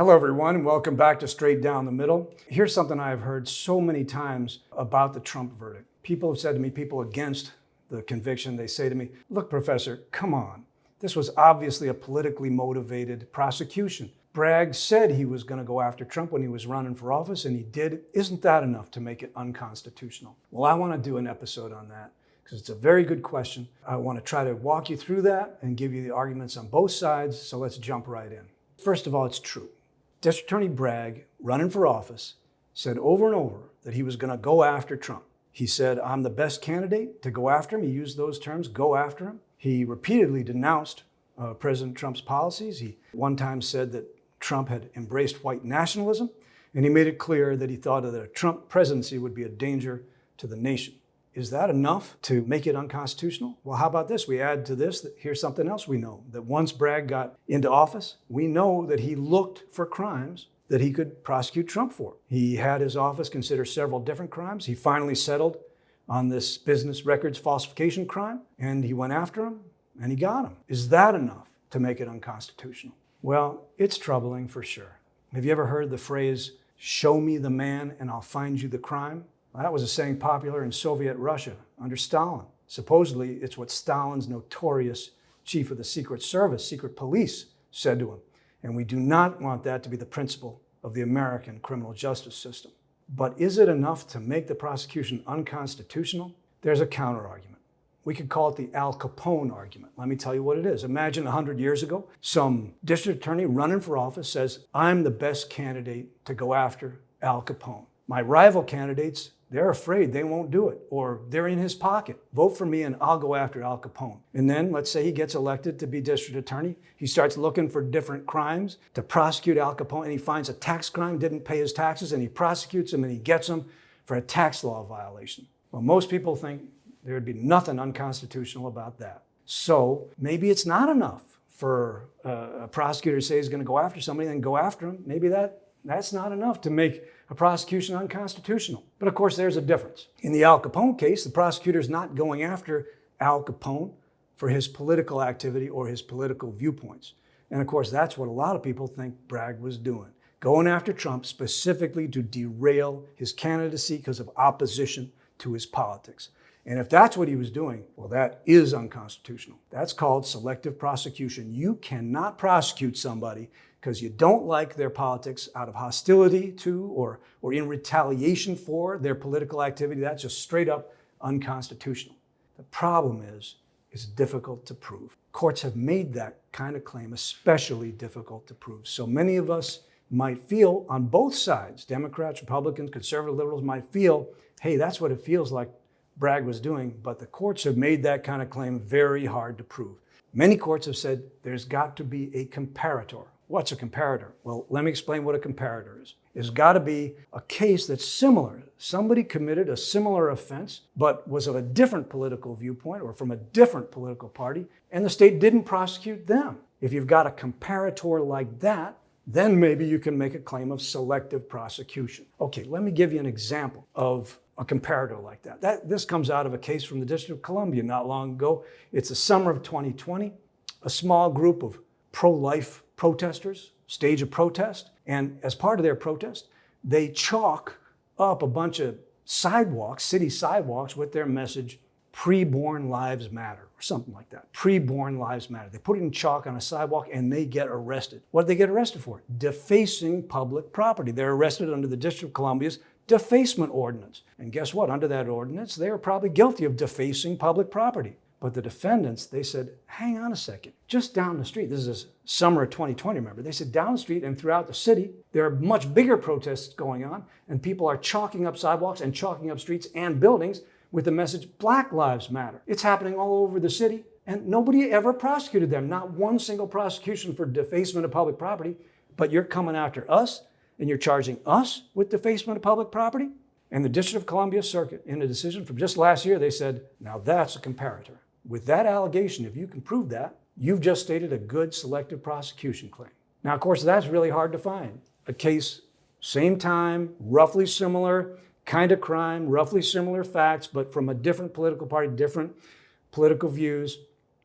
Hello, everyone, and welcome back to Straight Down the Middle. Here's something I've heard so many times about the Trump verdict. People have said to me, people against the conviction, they say to me, look, Professor, come on. This was obviously a politically motivated prosecution. Bragg said he was going to go after Trump when he was running for office, and he did. Isn't that enough to make it unconstitutional? Well, I want to do an episode on that because it's a very good question. I want to try to walk you through that and give you the arguments on both sides, so let's jump right in. First of all, it's true. District Attorney Bragg, running for office, said over and over that he was going to go after Trump. He said, I'm the best candidate to go after him. He used those terms, go after him. He repeatedly denounced President Trump's policies. He one time said that Trump had embraced white nationalism, and he made it clear that he thought that a Trump presidency would be a danger to the nation. Is that enough to make it unconstitutional? Well, how about this? We add to this that here's something else we know, that once Bragg got into office, we know that he looked for crimes that he could prosecute Trump for. He had his office consider several different crimes. He finally settled on this business records falsification crime, and he went after him, and he got him. Is that enough to make it unconstitutional? Well, it's troubling for sure. Have you ever heard the phrase, show me the man and I'll find you the crime? Well, that was a saying popular in Soviet Russia under Stalin. Supposedly, it's what Stalin's notorious chief of the Secret Service, secret police, said to him. And we do not want that to be the principle of the American criminal justice system. But is it enough to make the prosecution unconstitutional? There's a counter-argument. We could call it the Al Capone argument. Let me tell you what it is. Imagine 100 years ago, some district attorney running for office says, I'm the best candidate to go after Al Capone. My rival candidates, they're afraid they won't do it, or they're in his pocket. Vote for me and I'll go after Al Capone. And then let's say he gets elected to be district attorney. He starts looking for different crimes to prosecute Al Capone, and he finds a tax crime, didn't pay his taxes, and he prosecutes him and he gets him for a tax law violation. Well, most people think there'd be nothing unconstitutional about that. So maybe it's not enough for a prosecutor to say he's going to go after somebody and then go after him. Maybe that's not enough to make a prosecution unconstitutional. But of course, there's a difference. In the Al Capone case, the prosecutor's not going after Al Capone for his political activity or his political viewpoints. And of course, that's what a lot of people think Bragg was doing, going after Trump specifically to derail his candidacy because of opposition to his politics. And if that's what he was doing, well, that is unconstitutional. That's called selective prosecution. You cannot prosecute somebody because you don't like their politics out of hostility to or in retaliation for their political activity. That's just straight up unconstitutional. The problem is, it's difficult to prove. Courts have made that kind of claim especially difficult to prove. So many of us might feel on both sides, Democrats, Republicans, conservative liberals might feel, hey, that's what it feels like Bragg was doing, but the courts have made that kind of claim very hard to prove. Many courts have said there's got to be a comparator. What's a comparator? Well, let me explain what a comparator is. It's got to be a case that's similar. Somebody committed a similar offense, but was of a different political viewpoint or from a different political party, and the state didn't prosecute them. If you've got a comparator like that, then maybe you can make a claim of selective prosecution. Okay, let me give you an example of a comparator like that. This comes out of a case from the District of Columbia not long ago. It's the summer of 2020. A small group of pro-life protesters stage a protest, and as part of their protest, they chalk up a bunch of sidewalks, city sidewalks, with their message, Preborn Lives Matter, or something like that. Preborn Lives Matter. They put it in chalk on a sidewalk and they get arrested. What did they get arrested for? Defacing public property. They're arrested under the District of Columbia's defacement ordinance. And guess what? Under that ordinance, they were probably guilty of defacing public property. But the defendants, they said, hang on a second, just down the street, this is summer of 2020, remember, they said down the street and throughout the city, there are much bigger protests going on, and people are chalking up sidewalks and chalking up streets and buildings with the message, Black Lives Matter. It's happening all over the city, and nobody ever prosecuted them. Not one single prosecution for defacement of public property, but you're coming after us, and you're charging us with defacement of public property? And the District of Columbia Circuit, in a decision from just last year, they said, now that's a comparator. With that allegation, if you can prove that, you've just stated a good selective prosecution claim. Now, of course, that's really hard to find. A case, same time, roughly similar kind of crime, roughly similar facts, but from a different political party, different political views.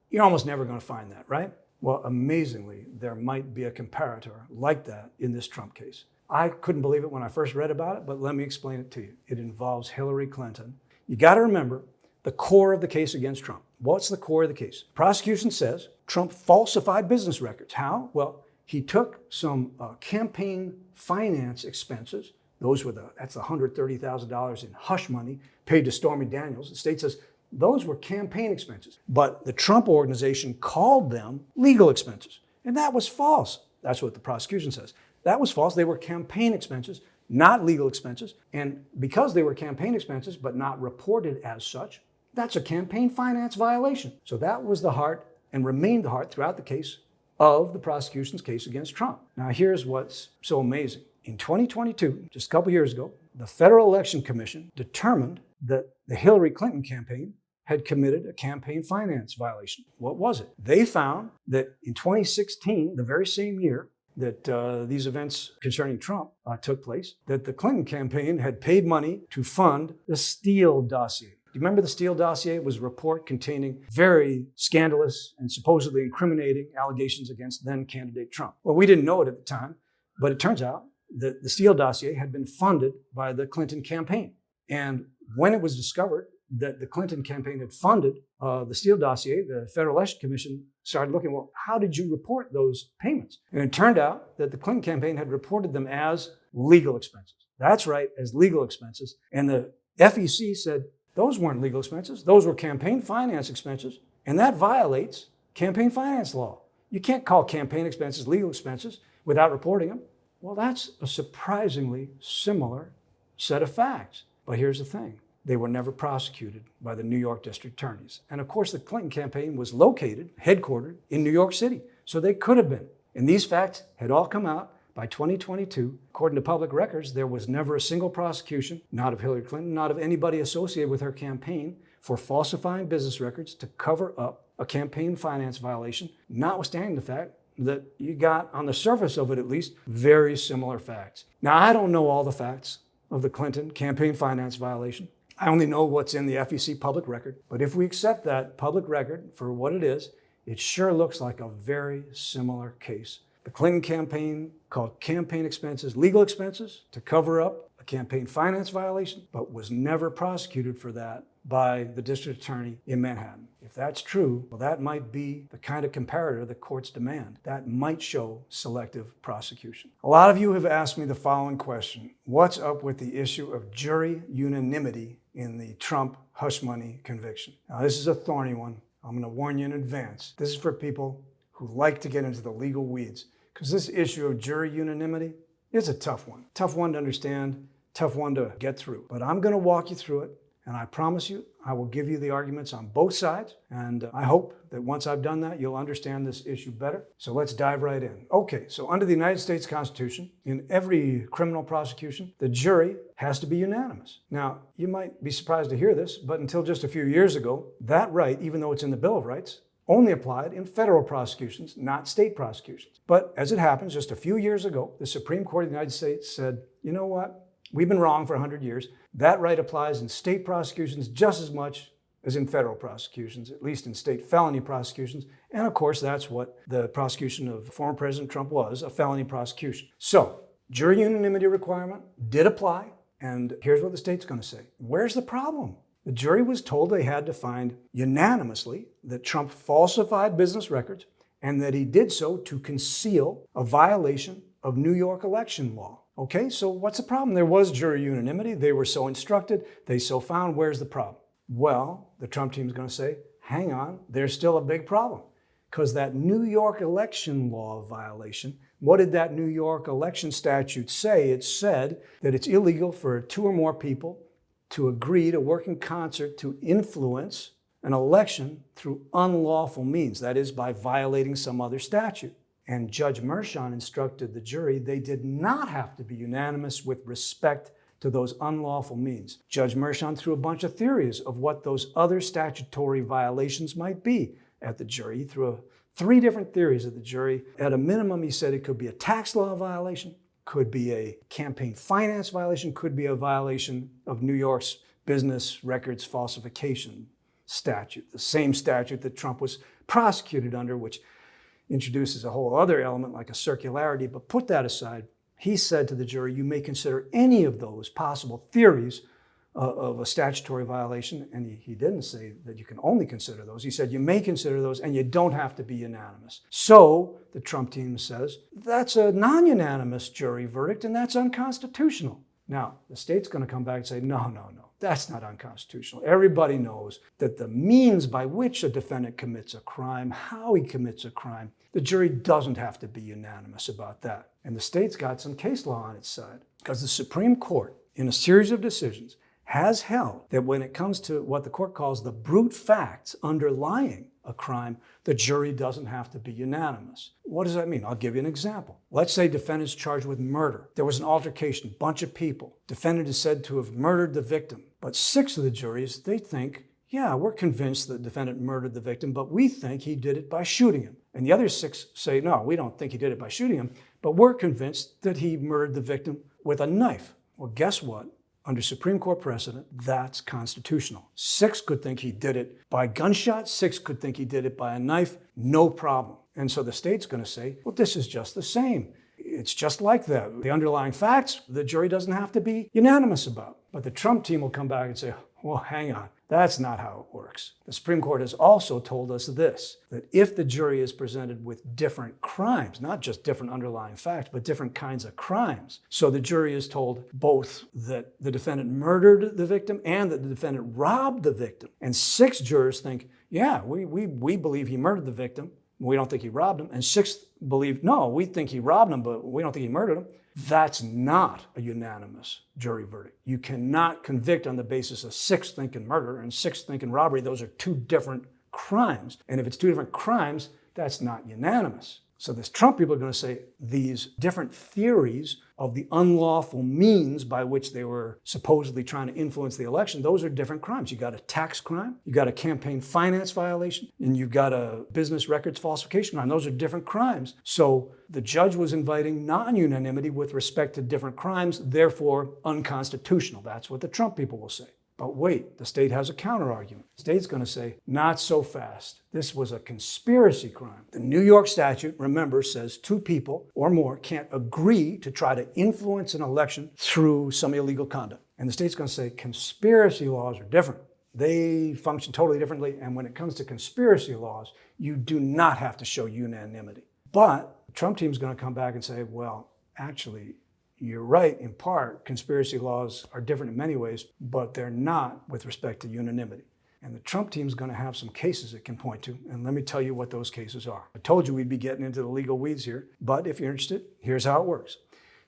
You're almost never going to find that, right? Well, amazingly, there might be a comparator like that in this Trump case. I couldn't believe it when I first read about it, but let me explain it to you. It involves Hillary Clinton. You got to remember the core of the case against Trump. What's the core of the case? Prosecution says Trump falsified business records. How? Well, he took some campaign finance expenses. That's $130,000 in hush money paid to Stormy Daniels. The state says those were campaign expenses, but the Trump organization called them legal expenses. And that was false. That's what the prosecution says. That was false. They were campaign expenses, not legal expenses. And because they were campaign expenses, but not reported as such, that's a campaign finance violation. So that was the heart and remained the heart throughout the case of the prosecution's case against Trump. Now, here's what's so amazing. In 2022, just a couple years ago, the Federal Election Commission determined that the Hillary Clinton campaign had committed a campaign finance violation. What was it? They found that in 2016, the very same year that these events concerning Trump took place, that the Clinton campaign had paid money to fund the Steele dossier. Do you remember the Steele dossier? It was a report containing very scandalous and supposedly incriminating allegations against then candidate Trump. Well, we didn't know it at the time, but it turns out that the Steele dossier had been funded by the Clinton campaign. And when it was discovered that the Clinton campaign had funded the Steele dossier, the Federal Election Commission started looking, well, how did you report those payments? And it turned out that the Clinton campaign had reported them as legal expenses. That's right, as legal expenses. And the FEC said, those weren't legal expenses. Those were campaign finance expenses, and that violates campaign finance law. You can't call campaign expenses legal expenses without reporting them. Well, that's a surprisingly similar set of facts. But here's the thing. They were never prosecuted by the New York district attorneys. And of course, the Clinton campaign was headquartered in New York City. So they could have been. And these facts had all come out by 2022. According to public records, there was never a single prosecution, not of Hillary Clinton, not of anybody associated with her campaign, for falsifying business records to cover up a campaign finance violation, notwithstanding the fact that you got, on the surface of it at least, very similar facts. Now, I don't know all the facts of the Clinton campaign finance violation. I only know what's in the FEC public record. But if we accept that public record for what it is, it sure looks like a very similar case. The Clinton campaign called campaign expenses legal expenses to cover up a campaign finance violation, but was never prosecuted for that by the district attorney in Manhattan. If that's true, well, that might be the kind of comparator the courts demand. That might show selective prosecution. A lot of you have asked me the following question. What's up with the issue of jury unanimity in the Trump hush money conviction? Now, this is a thorny one. I'm going to warn you in advance. This is for people who like to get into the legal weeds, because this issue of jury unanimity is a tough one. Tough one to understand, tough one to get through. But I'm going to walk you through it. And I promise you, I will give you the arguments on both sides. And I hope that once I've done that, you'll understand this issue better. So let's dive right in. Okay, so under the United States Constitution, in every criminal prosecution, the jury has to be unanimous. Now, you might be surprised to hear this, but until just a few years ago, that right, even though it's in the Bill of Rights, only applied in federal prosecutions, not state prosecutions. But as it happens, just a few years ago, the Supreme Court of the United States said, you know what? We've been wrong for 100 years. That right applies in state prosecutions just as much as in federal prosecutions, at least in state felony prosecutions. And of course, that's what the prosecution of former President Trump was, a felony prosecution. So, jury unanimity requirement did apply. And here's what the state's going to say. Where's the problem? The jury was told they had to find unanimously that Trump falsified business records and that he did so to conceal a violation of New York election law. Okay, so what's the problem? There was jury unanimity. They were so instructed. They so found. Where's the problem? Well, the Trump team is going to say, hang on, there's still a big problem. Because that New York election law violation, what did that New York election statute say? It said that it's illegal for two or more people to agree to work in concert to influence an election through unlawful means, that is, by violating some other statute. And Judge Mershon instructed the jury they did not have to be unanimous with respect to those unlawful means. Judge Mershon threw a bunch of theories of what those other statutory violations might be at the jury. He threw three different theories at the jury. At a minimum, he said it could be a tax law violation, could be a campaign finance violation, could be a violation of New York's business records falsification statute, the same statute that Trump was prosecuted under, which introduces a whole other element like a circularity, but put that aside. He said to the jury, you may consider any of those possible theories of a statutory violation, and he didn't say that you can only consider those. He said you may consider those and you don't have to be unanimous. So the Trump team says that's a non-unanimous jury verdict and that's unconstitutional. Now, the state's going to come back and say, no, that's not unconstitutional. Everybody knows that the means by which a defendant commits a crime, how he commits a crime, the jury doesn't have to be unanimous about that. And the state's got some case law on its side because the Supreme Court, in a series of decisions, has held that when it comes to what the court calls the brute facts underlying a crime, the jury doesn't have to be unanimous. What does that mean? I'll give you an example. Let's say defendant's charged with murder. There was an altercation, bunch of people. Defendant is said to have murdered the victim. But 6 of the juries, they think, yeah, we're convinced the defendant murdered the victim, but we think he did it by shooting him. And the other 6 say, no, we don't think he did it by shooting him, but we're convinced that he murdered the victim with a knife. Well, guess what? Under Supreme Court precedent, that's constitutional. 6 could think he did it by gunshot. 6 could think he did it by a knife. No problem. And so the state's going to say, well, this is just the same. It's just like that. The underlying facts, the jury doesn't have to be unanimous about. But the Trump team will come back and say, well, hang on. That's not how it works. The Supreme Court has also told us this, that if the jury is presented with different crimes, not just different underlying facts, but different kinds of crimes. So the jury is told both that the defendant murdered the victim and that the defendant robbed the victim. And 6 jurors think, yeah, we believe he murdered the victim. We don't think he robbed him. And 6 believe, no, we think he robbed him, but we don't think he murdered him. That's not a unanimous jury verdict. You cannot convict on the basis of 6 thinking murder and 6 thinking robbery. Those are 2 different crimes. And if it's 2 different crimes, that's not unanimous. So this Trump people are going to say these different theories of the unlawful means by which they were supposedly trying to influence the election, those are different crimes. You got a tax crime, you got a campaign finance violation, and you've got a business records falsification crime. Those are different crimes. So the judge was inviting non-unanimity with respect to different crimes, therefore unconstitutional. That's what the Trump people will say. But wait, the state has a counter-argument. The state's going to say, not so fast. This was a conspiracy crime. The New York statute, remember, says 2 people or more can't agree to try to influence an election through some illegal conduct. And the state's going to say conspiracy laws are different. They function totally differently. And when it comes to conspiracy laws, you do not have to show unanimity. But the Trump team's going to come back and say, well, actually, you're right, in part, conspiracy laws are different in many ways, but they're not with respect to unanimity. And the Trump team's going to have some cases it can point to, and let me tell you what those cases are. I told you we'd be getting into the legal weeds here, but if you're interested, here's how it works.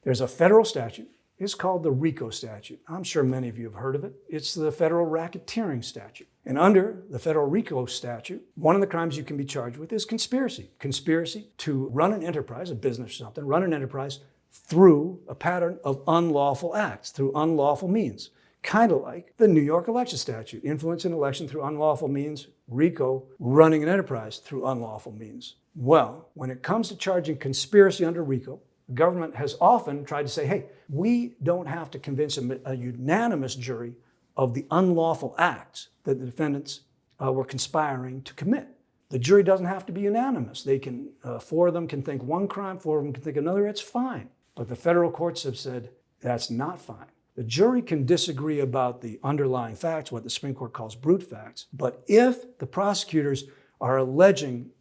There's a federal statute. It's called the RICO statute. I'm sure many of you have heard of it. It's the federal racketeering statute. And under the federal RICO statute, one of the crimes you can be charged with is conspiracy. Conspiracy to run an enterprise, a business or something, run an enterprise through a pattern of unlawful acts, through unlawful means. Kind of like the New York election statute, influence an election through unlawful means, RICO, running an enterprise through unlawful means. Well, when it comes to charging conspiracy under RICO, the government has often tried to say, hey, we don't have to convince a unanimous jury of the unlawful acts that the defendants were conspiring to commit. The jury doesn't have to be unanimous. They can, 4 of them can think one crime, 4 of them can think another, it's fine. But the federal courts have said that's not fine. The jury can disagree about the underlying facts, what the Supreme Court calls brute facts, but if the prosecutors are alleging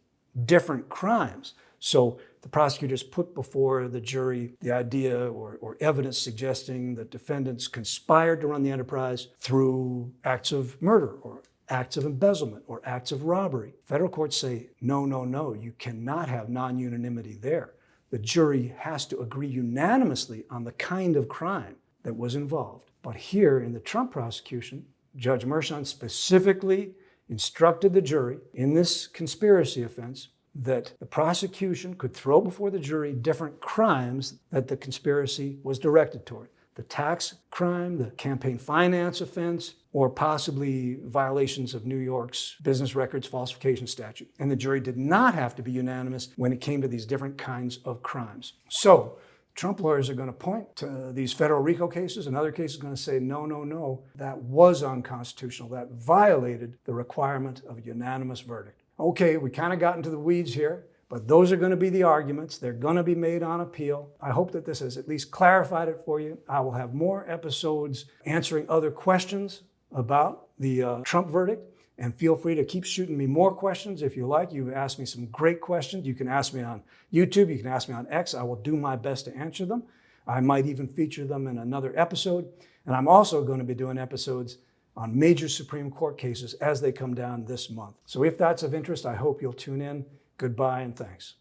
different crimes, so the prosecutors put before the jury the idea or evidence suggesting that defendants conspired to run the enterprise through acts of murder or acts of embezzlement or acts of robbery, federal courts say, no, you cannot have non-unanimity there. The jury has to agree unanimously on the kind of crime that was involved. But here in the Trump prosecution, Judge Mershon specifically instructed the jury in this conspiracy offense that the prosecution could throw before the jury different crimes that the conspiracy was directed toward. The tax crime, the campaign finance offense, or possibly violations of New York's business records falsification statute. And the jury did not have to be unanimous when it came to these different kinds of crimes. So Trump lawyers are going to point to these federal RICO cases and other cases going to say, no, that was unconstitutional. That violated the requirement of a unanimous verdict. Okay, we kind of got into the weeds here, But those are going to be the arguments. They're going to be made on appeal. I hope that this has at least clarified it for you. I will have more episodes answering other questions about the Trump verdict. And feel free to keep shooting me more questions if you like. You've asked me some great questions. You can ask me on YouTube. You can ask me on X. I will do my best to answer them. I might even feature them in another episode. And I'm also going to be doing episodes on major Supreme Court cases as they come down this month. So if that's of interest, I hope you'll tune in. Goodbye and thanks.